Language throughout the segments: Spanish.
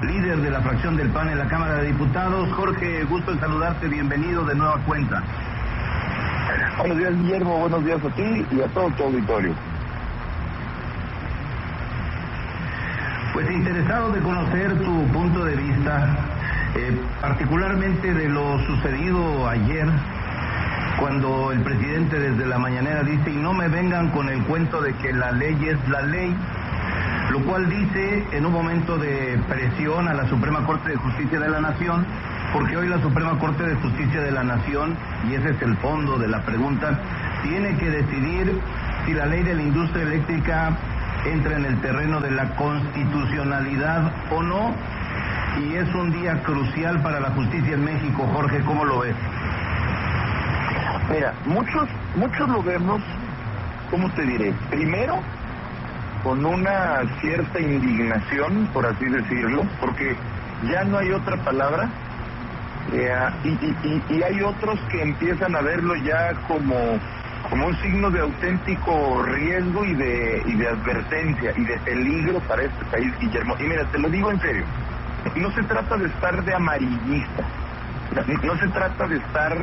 líder de la fracción del PAN en la Cámara de Diputados. Jorge, gusto en saludarte, bienvenido de nueva cuenta. Buenos días, Guillermo, buenos días a ti y a todo tu auditorio. Pues interesado de conocer tu punto de vista, particularmente de lo sucedido ayer, cuando el presidente desde la mañanera dice, y no me vengan con el cuento de que la ley es la ley, lo cual dice en un momento de presión a la Suprema Corte de Justicia de la Nación, porque hoy la Suprema Corte de Justicia de la Nación, y ese es el fondo de la pregunta, tiene que decidir si la ley de la industria eléctrica entra en el terreno de la constitucionalidad o no, y es un día crucial para la justicia en México. Jorge, ¿cómo lo ves? Mira, muchos lo vemos, ¿cómo te diré? Primero, con una cierta indignación, por así decirlo, porque ya no hay otra palabra, y hay otros que empiezan a verlo ya como un signo de auténtico riesgo y de advertencia y de peligro para este país, Guillermo. Y mira, te lo digo en serio, no se trata de estar de amarillista, no se trata de estar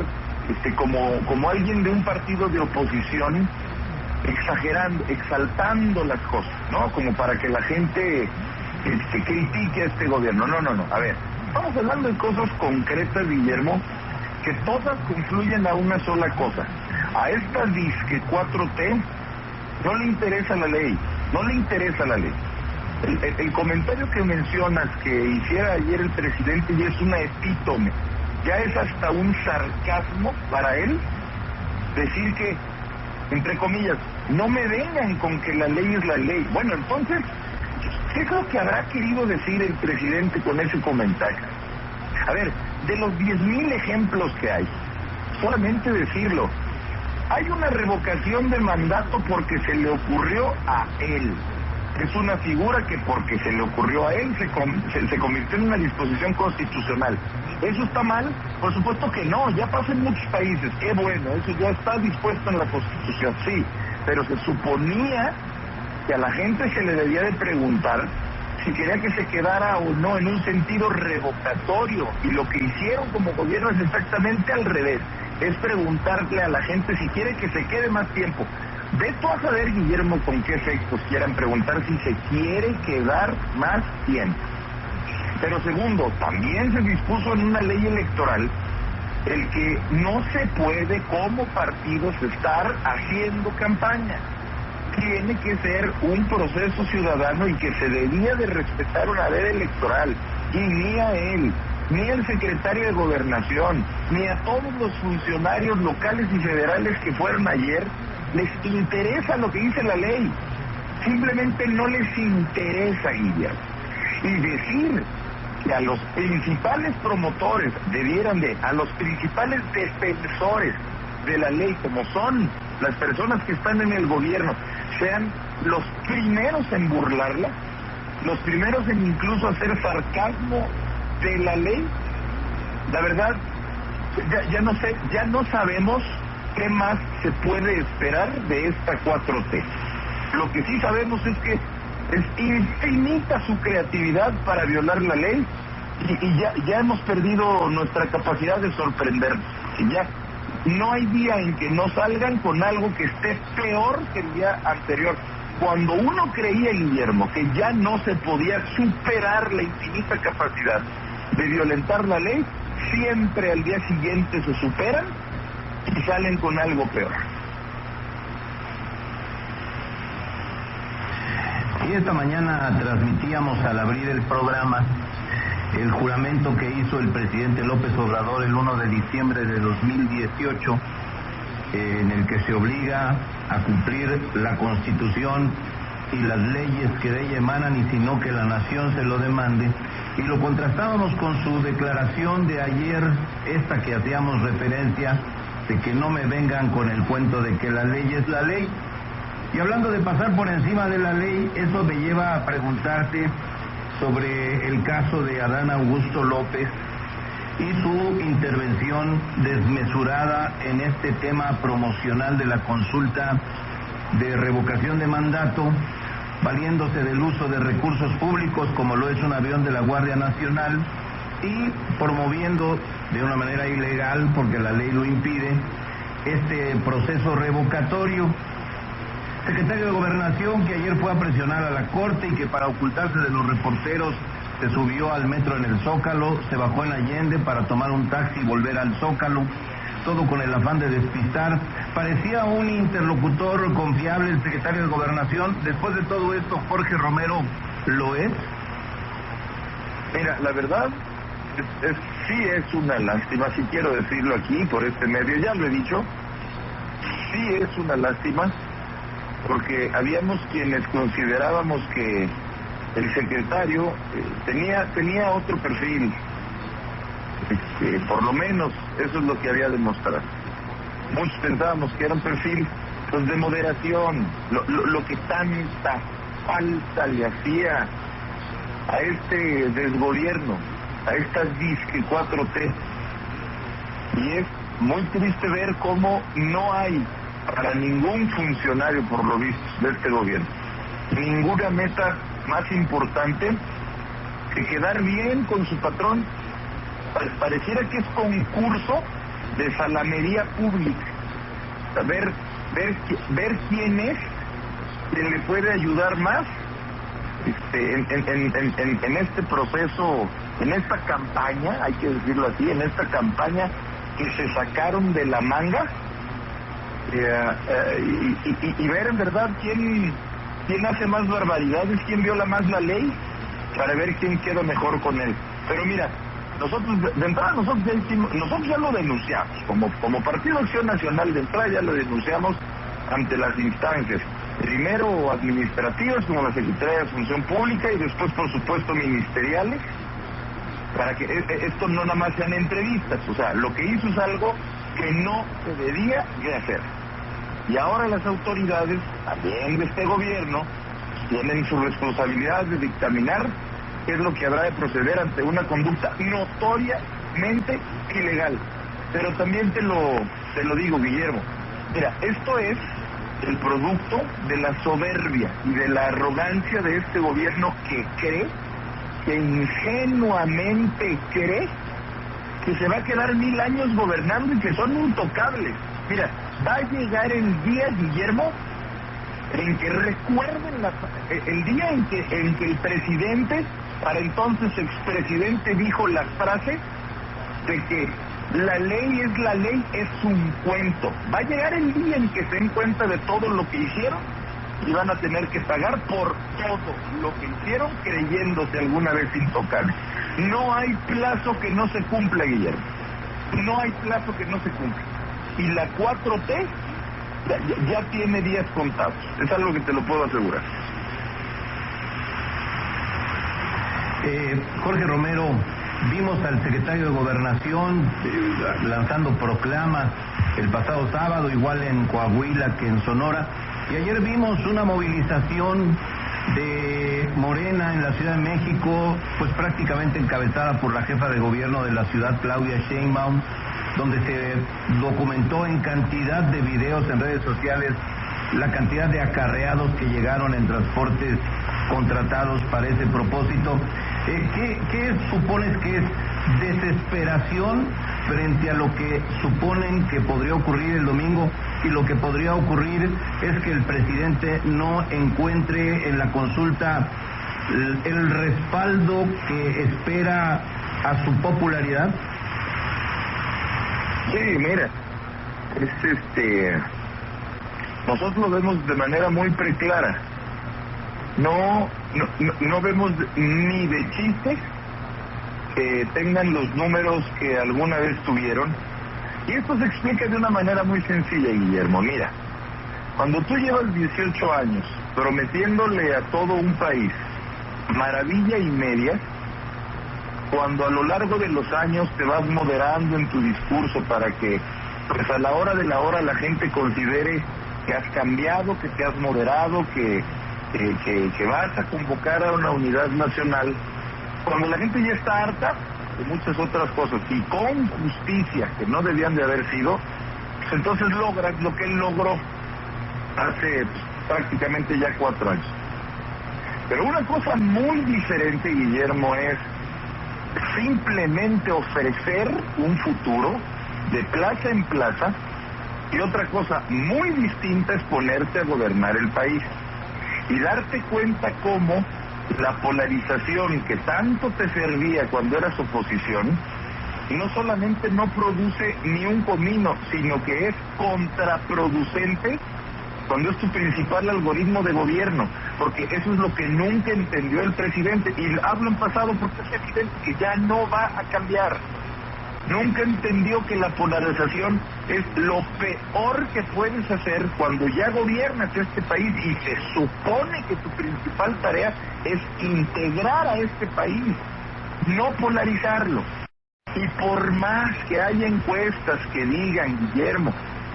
como alguien de un partido de oposición exagerando, exaltando las cosas, ¿no? Como para que la gente critique a este gobierno. No. A ver, estamos hablando de cosas concretas, Guillermo, que todas confluyen a una sola cosa. A esta disque 4T no le interesa la ley, no le interesa la ley. El comentario que mencionas que hiciera ayer el presidente ya es una epítome, ya es hasta un sarcasmo para él decir que, entre comillas, no me vengan con que la ley es la ley. Bueno, entonces, ¿qué es lo que habrá querido decir el presidente con ese comentario? A ver, de los 10,000 ejemplos que hay, solamente decirlo, hay una revocación de mandato porque se le ocurrió a él. Es una figura que porque se le ocurrió a él se convirtió en una disposición constitucional. ¿Eso está mal? Por supuesto que no, ya pasa en muchos países. Qué bueno, eso ya está dispuesto en la Constitución, sí. Pero se suponía que a la gente se le debía de preguntar si quería que se quedara o no en un sentido revocatorio. Y lo que hicieron como gobierno es exactamente al revés. Es preguntarle a la gente si quiere que se quede más tiempo. Ve tú a saber, Guillermo, con qué efectos quieran preguntar si se quiere quedar más tiempo. Pero segundo, también se dispuso en una ley electoral el que no se puede como partidos estar haciendo campaña. Tiene que ser un proceso ciudadano y que se debía de respetar una ley electoral. Y ni a él, ni al secretario de Gobernación, ni a todos los funcionarios locales y federales que fueron ayer, les interesa lo que dice la ley. Simplemente no les interesa, Guillermo. Y decir que a los principales promotores a los principales defensores de la ley, como son las personas que están en el gobierno, sean los primeros en burlarla, los primeros en incluso hacer sarcasmo de la ley, la verdad, ya no sabemos qué más se puede esperar de esta 4T. Lo que sí sabemos es que es infinita su creatividad para violar la ley y ya hemos perdido nuestra capacidad de sorprendernos. Y ya no hay día en que no salgan con algo que esté peor que el día anterior. Cuando uno creía, Guillermo, que ya no se podía superar la infinita capacidad de violentar la ley, siempre al día siguiente se superan y salen con algo peor. Y esta mañana transmitíamos al abrir el programa el juramento que hizo el presidente López Obrador el 1 de diciembre de 2018, en el que se obliga a cumplir la Constitución y las leyes que de ella emanan, y si no que la nación se lo demande. Y lo contrastábamos con su declaración de ayer, esta que hacíamos referencia, de que no me vengan con el cuento de que la ley es la ley. Y hablando de pasar por encima de la ley, eso me lleva a preguntarte sobre el caso de Adán Augusto López y su intervención desmesurada en este tema promocional de la consulta de revocación de mandato, valiéndose del uso de recursos públicos como lo es un avión de la Guardia Nacional y promoviendo de una manera ilegal, porque la ley lo impide, este proceso revocatorio. Secretario de Gobernación que ayer fue a presionar a la Corte y que para ocultarse de los reporteros se subió al metro en el Zócalo, se bajó en Allende para tomar un taxi y volver al Zócalo, todo con el afán de despistar. Parecía un interlocutor confiable el secretario de Gobernación. Después de todo esto, Jorge Romero, ¿lo es? Mira, la verdad sí es una lástima, si quiero decirlo aquí por este medio, ya lo he dicho, sí es una lástima, porque habíamos quienes considerábamos que el secretario tenía otro perfil, por lo menos eso es lo que había demostrado. Muchos pensábamos que era un perfil pues, de moderación, lo que tanta falta le hacía a este desgobierno, a estas disque 4T. Y es muy triste ver cómo no hay para ningún funcionario, por lo visto, de este gobierno, ninguna meta más importante que quedar bien con su patrón. Pareciera que es concurso de salamería pública, ver quién es quien le puede ayudar más en este proceso, en esta campaña, hay que decirlo así, en esta campaña que se sacaron de la manga, y ver en verdad quién hace más barbaridades, quién viola más la ley, para ver quién queda mejor con él. Pero mira, nosotros de entrada nosotros ya lo denunciamos, como Partido Acción Nacional, de entrada ya lo denunciamos ante las instancias, primero administrativas como la Secretaría de Función Pública y después por supuesto ministeriales, para que esto no nada más sean entrevistas. O sea, lo que hizo es algo que no se debía de hacer. Y ahora las autoridades, también de este gobierno, tienen su responsabilidad de dictaminar qué es lo que habrá de proceder ante una conducta notoriamente ilegal. Pero también te lo digo, Guillermo, mira, esto es el producto de la soberbia y de la arrogancia de este gobierno que ingenuamente cree que se va a quedar 1000 años gobernando y que son intocables. Mira, va a llegar el día, Guillermo, en que recuerden el día en que el presidente, para entonces expresidente, dijo la frase de que la ley es la ley, es un cuento. Va a llegar el día en que se den cuenta de todo lo que hicieron y van a tener que pagar por todo lo que hicieron creyéndose alguna vez intocables. No hay plazo que no se cumpla, Guillermo. No hay plazo que no se cumpla. Y la 4T ya tiene días contados. Es algo que te lo puedo asegurar. Jorge Romero, vimos al secretario de Gobernación lanzando proclamas el pasado sábado, igual en Coahuila que en Sonora, y ayer vimos una movilización de Morena en la Ciudad de México, pues prácticamente encabezada por la jefa de gobierno de la ciudad, Claudia Sheinbaum, donde se documentó en cantidad de videos en redes sociales la cantidad de acarreados que llegaron en transportes contratados para ese propósito. ¿Qué supones que es desesperación frente a lo que suponen que podría ocurrir el domingo? Y lo que podría ocurrir es que el presidente no encuentre en la consulta el respaldo que espera a su popularidad. Sí, mira, nosotros lo vemos de manera muy preclara. No vemos ni de chiste que tengan los números que alguna vez tuvieron. Y esto se explica de una manera muy sencilla, Guillermo. Mira, cuando tú llevas 18 años prometiéndole a todo un país maravilla y media, cuando a lo largo de los años te vas moderando en tu discurso para que pues a la hora de la hora la gente considere que has cambiado, que te has moderado, que vas a convocar a una unidad nacional, cuando la gente ya está harta de muchas otras cosas y con justicia que no debían de haber sido, pues entonces logras lo que él logró hace prácticamente ya 4 años. Pero una cosa muy diferente, Guillermo, es simplemente ofrecer un futuro de plaza en plaza, y otra cosa muy distinta es ponerte a gobernar el país y darte cuenta cómo la polarización que tanto te servía cuando eras oposición no solamente no produce ni un comino, sino que es contraproducente cuando es tu principal algoritmo de gobierno, porque eso es lo que nunca entendió el presidente, y hablo en pasado porque es evidente que ya no va a cambiar. Nunca entendió que la polarización es lo peor que puedes hacer cuando ya gobiernas este país y se supone que tu principal tarea es integrar a este país, no polarizarlo. Y por más que haya encuestas que digan, Guillermo,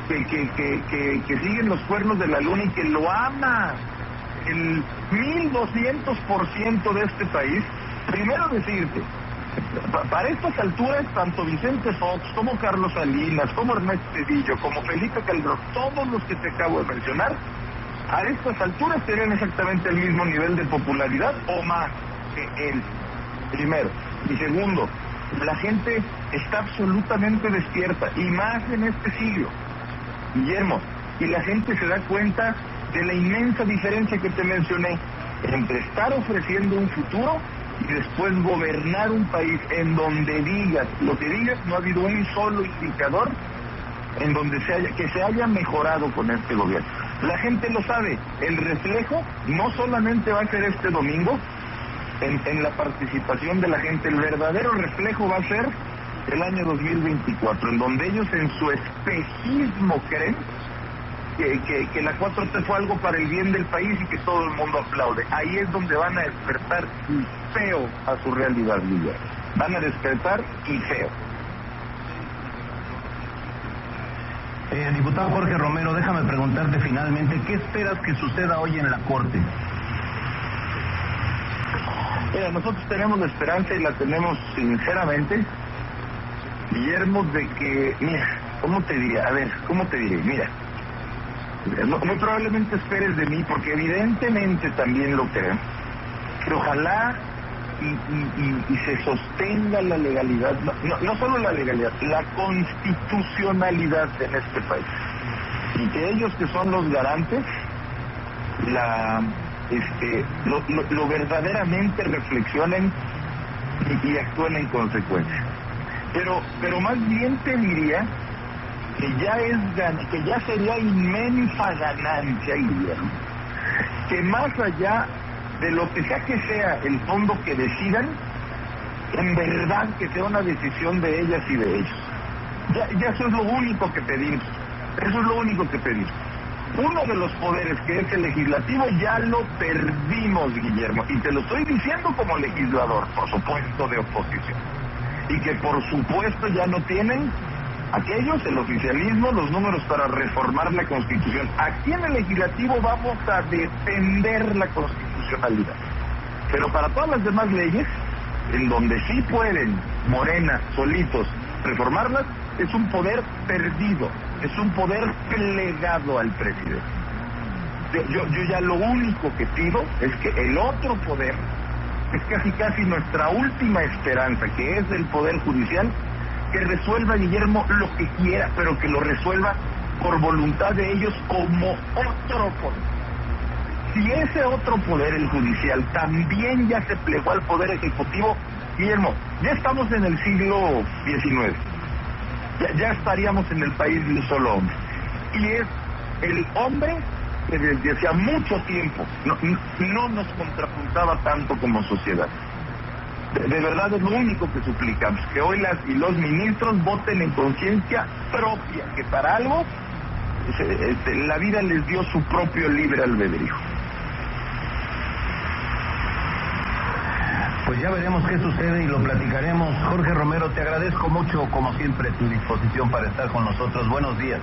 que siguen los cuernos de la luna y que lo ama el 1200% de este país, primero decirte, para estas alturas, tanto Vicente Fox, como Carlos Salinas, como Ernesto Zedillo, como Felipe Calderón, todos los que te acabo de mencionar, a estas alturas tienen exactamente el mismo nivel de popularidad o más que él, primero. Y segundo, la gente está absolutamente despierta, y más en este siglo, Guillermo, y la gente se da cuenta de la inmensa diferencia que te mencioné entre estar ofreciendo un futuro y después gobernar un país en donde digas lo que digas. No ha habido un solo indicador en donde se haya mejorado con este gobierno. La gente lo sabe, el reflejo no solamente va a ser este domingo en la participación de la gente, el verdadero reflejo va a ser el año 2024, en donde ellos en su espejismo creen que la 4T fue algo para el bien del país y que todo el mundo aplaude. Ahí es donde van a despertar y feo a su realidad, Guillermo. Van a despertar y feo. Diputado Jorge Romero, déjame preguntarte finalmente, ¿qué esperas que suceda hoy en la Corte? Mira, nosotros tenemos la esperanza, y la tenemos sinceramente, Guillermo, de que, mira, ¿cómo te diré? A ver, ¿cómo te diré? Mira, muy probablemente esperes de mí, porque evidentemente también lo creo, que ojalá y se sostenga la legalidad, no solo la legalidad, la constitucionalidad en este país, y que ellos, que son los garantes, lo verdaderamente reflexionen y actúen en consecuencia. Pero más bien te diría que ya sería inmensa ganancia, Guillermo, que más allá de lo que sea el fondo que decidan, en verdad que sea una decisión de ellas y de ellos. Ya eso es lo único que pedimos. Eso es lo único que pedimos. Uno de los poderes, que es el legislativo, ya lo perdimos, Guillermo, y te lo estoy diciendo como legislador, por supuesto, de oposición, y que por supuesto ya no tienen aquellos, el oficialismo, los números para reformar la Constitución. Aquí en el legislativo vamos a defender la constitucionalidad, pero para todas las demás leyes, en donde sí pueden Morena solitos reformarlas, es un poder perdido, es un poder plegado al presidente. Yo ya lo único que pido es que el otro poder, es casi nuestra última esperanza, que es el Poder Judicial, que resuelva, Guillermo, lo que quiera, pero que lo resuelva por voluntad de ellos como otro poder. Si ese otro poder, el judicial, también ya se plegó al Poder Ejecutivo, Guillermo, ya estamos en el siglo XIX. Ya estaríamos en el país de un solo hombre. Y es el hombre que desde hacía mucho tiempo no nos contrapuntaba tanto como sociedad. De verdad es lo único que suplicamos, que hoy las y los ministros voten en conciencia propia, que para algo la vida les dio su propio libre albedrío. Pues ya veremos qué sucede y lo platicaremos. Jorge Romero, te agradezco mucho, como siempre, tu disposición para estar con nosotros. Buenos días.